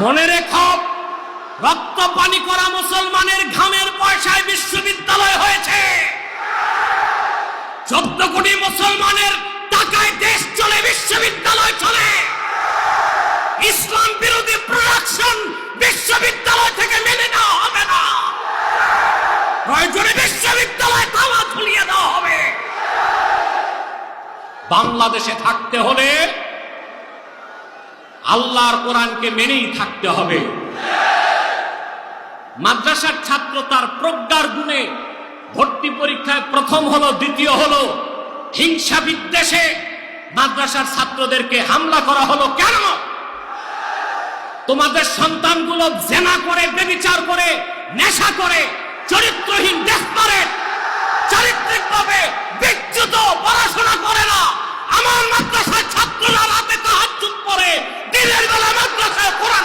মনে রেখো, রক্ত পানি করা মুসলমানের ঘামের পয়সায় বিশ্ববিদ্যালয় হয়েছে। 14 কোটি মুসলমানের টাকায় দেশ চলে, বিশ্ববিদ্যালয় চলে। ইসলাম বিরোধী প্রোডাকশন বিশ্ববিদ্যালয় থেকে মেনে নেওয়া হবে না। প্রয়োজনে বিশ্ববিদ্যালয় তালা ঝুলিয়ে দেওয়া হবে। বাংলাদেশে থাকতে হলে আল্লাহর কোরআনকে মেনেই থাকতে হবে। মাদ্রাসার ছাত্র তার প্রজ্ঞার গুণে ভর্তি পরীক্ষায় প্রথম হলো, দ্বিতীয় হলো, হিংসা বিদ্বেষে মাদ্রাসার ছাত্রদেরকে হামলা করা হলো কেন? তোমাদের সন্তানগুলো জেনা করে, ব্যভিচার করে, নেশা করে, চরিত্রহীন, ডেসপারেট, চারিত্রিকভাবে বিচ্যুত, পড়াশোনা করে না। আমার মাদ্রাসার ছাত্ররা রাতে তাহাজ্জুদ পড়ে, দিনের বেলা মাদ্রাসায় কোরআন